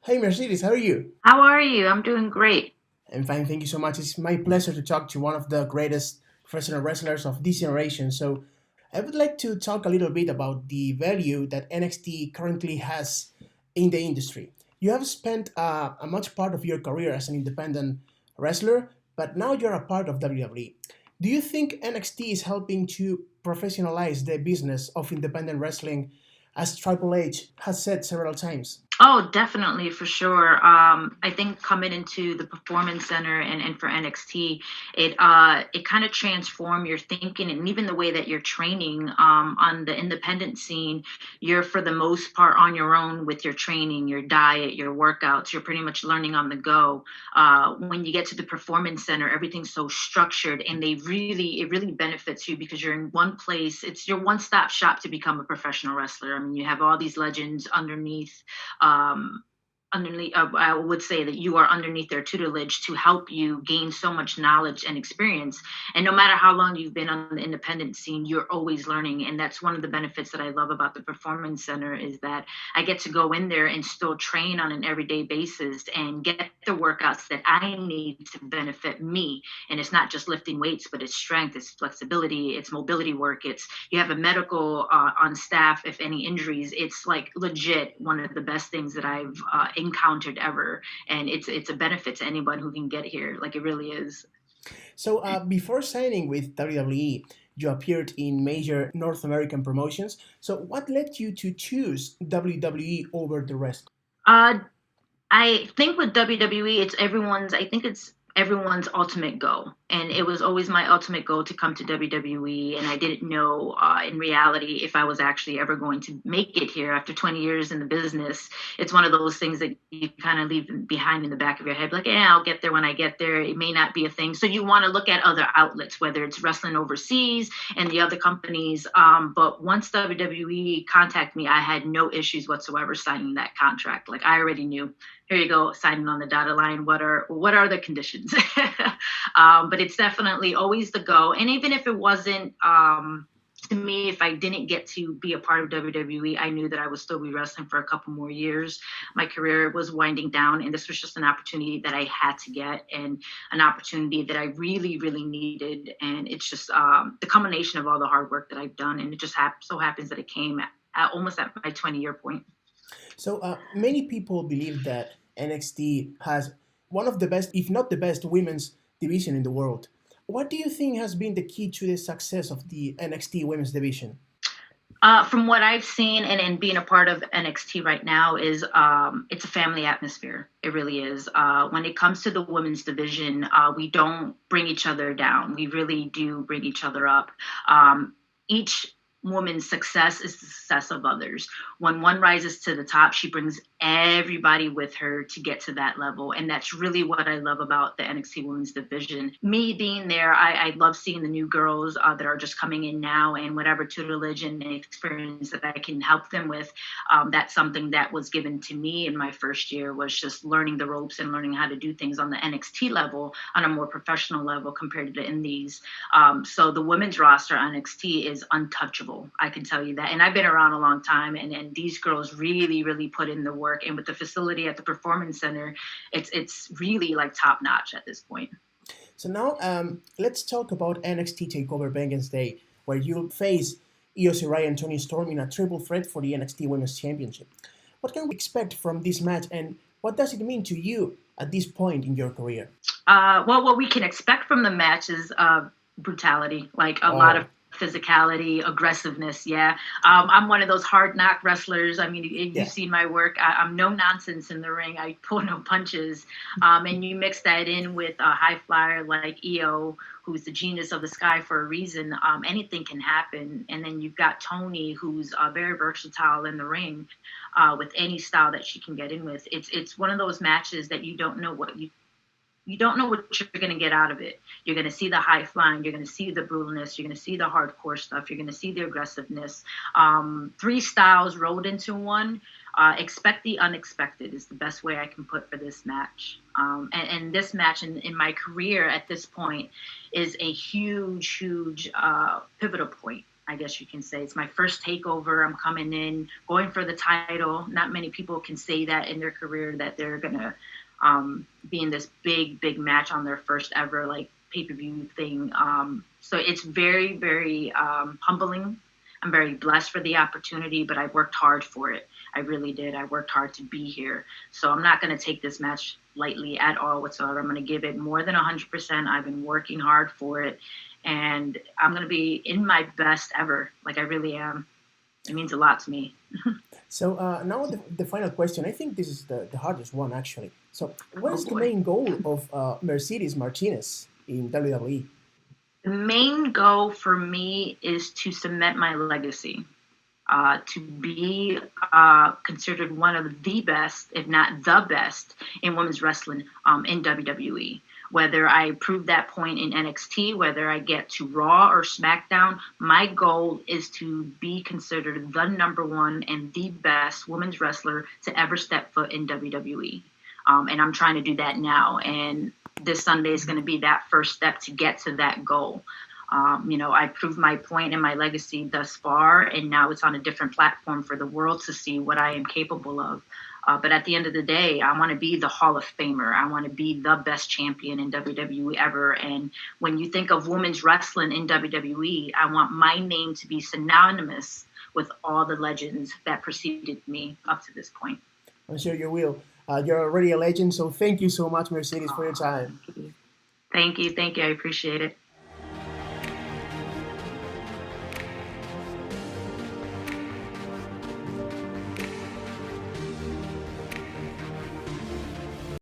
Hey Mercedes, how are you? How are you? I'm doing great. I'm fine, thank you so much. It's my pleasure to talk to one of the greatest professional wrestlers of this generation. So, I would like to talk a little bit about the value that NXT currently has in the industry. You have spent a much part of your career as an independent wrestler, but now you're a part of WWE. Do you think NXT is helping to professionalize the business of independent wrestling, as Triple H has said several times? Oh, definitely, for sure. I think coming into the Performance Center and for NXT, it kind of transformed your thinking and even the way that you're training on the independent scene. You're for the most part on your own with your training, your diet, your workouts. You're pretty much learning on the go. When you get to the Performance Center, everything's so structured, and it really benefits you because you're in one place. It's your one-stop shop to become a professional wrestler. I mean, you have all these legends um, I would say that you are underneath their tutelage to help you gain so much knowledge and experience. And no matter how long you've been on the independent scene, you're always learning. And that's one of the benefits that I love about the Performance Center is that I get to go in there and still train on an everyday basis and get the workouts that I need to benefit me. And it's not just lifting weights, but it's strength, it's flexibility, it's mobility work. It's you have a medical on staff if any injuries. It's like legit one of the best things that I've encountered ever, and it's a benefit to anyone who can get here. Like it really is. So, before signing with WWE, you appeared in major North American promotions. So, what led you to choose WWE over the rest? Uh, I think with WWE, it's everyone's ultimate goal. And it was always my ultimate goal to come to WWE. And I didn't know in reality if I was actually ever going to make it here after 20 years in the business. It's one of those things that you kind of leave behind in the back of your head, like, yeah, I'll get there when I get there. It may not be a thing. So you want to look at other outlets, whether it's wrestling overseas and the other companies. But once WWE contacted me, I had no issues whatsoever signing that contract. Like I already knew, here you go, signing on the dotted line. What are the conditions? But it's definitely always the go. And even if it wasn't, to me, if I didn't get to be a part of WWE, I knew that I would still be wrestling for a couple more years. My career was winding down, and this was just an opportunity that I had to get, and an opportunity that I really, really needed. And it's just the combination of all the hard work that I've done, and it just so happens that it came almost at my 20-year point. So, many people believe that NXT has one of the best, if not the best, women's division in the world. What do you think has been the key to the success of the NXT Women's Division? From what I've seen and being a part of NXT right now is it's a family atmosphere. It really is. When it comes to the women's division, we don't bring each other down. We really do bring each other up. Each woman's success is the success of others. When one rises to the top, she brings everybody with her to get to that level. And that's really what I love about the NXT Women's Division. Me being there, I love seeing the new girls that are just coming in now and whatever tutelage and experience that I can help them with. That's something that was given to me in my first year was just learning the ropes and learning how to do things on the NXT level on a more professional level compared to the indies. So the women's roster on NXT is untouchable. I can tell you that. And I've been around a long time, and these girls really, really put in the work. And with the facility at the Performance Center, it's really like top notch at this point. So now, let's talk about NXT Takeover Vengeance Day, where you'll face Io Shirai and Toni Storm in a triple threat for the NXT Women's Championship. What can we expect from this match, and what does it mean to you at this point in your career? Well, what we can expect from the match is brutality, like a lot of Oh, physicality, aggressiveness. Yeah. I'm one of those hard knock wrestlers. I mean, you've yeah. seen my work. I'm no nonsense in the ring. I pull no punches. And you mix that in with a high flyer like EO, who's the genius of the sky for a reason. Anything can happen. And then you've got Toni, who's very versatile in the ring with any style that she can get in with. It's one of those matches that you don't know what you're going to get out of it. You're going to see the high flying. You're going to see the brutalness. You're going to see the hardcore stuff. You're going to see the aggressiveness. Three styles rolled into one. expect the unexpected is the best way I can put for this match. And this match in my career at this point is a huge pivotal point, I guess you can say. It's my first takeover. I'm coming in, going for the title. Not many people can say that in their career, that they're going to be in this big match on their first ever like pay-per-view thing. So it's very humbling. I'm very blessed for the opportunity, but I worked hard for it. I really did. I worked hard to be here. So I'm not going to take this match lightly at all whatsoever. I'm going to give it more than 100%. I've been working hard for it, and I'm going to be in my best ever. Like, I really am. It means a lot to me. So now the final question. I think this is the hardest one, actually. So what is the boy. main goal of Mercedes Martinez in WWE? The main goal for me is to cement my legacy, to be considered one of the best, if not the best, in women's wrestling in WWE. Whether I prove that point in NXT, whether I get to Raw or SmackDown, my goal is to be considered the number one and the best women's wrestler to ever step foot in WWE. And I'm trying to do that now. And this Sunday is going to be that first step to get to that goal. I proved my point and my legacy thus far, and now it's on a different platform for the world to see what I am capable of. But at the end of the day, I want to be the Hall of Famer. I want to be the best champion in WWE ever. And when you think of women's wrestling in WWE, I want my name to be synonymous with all the legends that preceded me up to this point. I'm sure you will. You're already a legend, so thank you so much, Mercedes, for your time. Thank you. I appreciate it.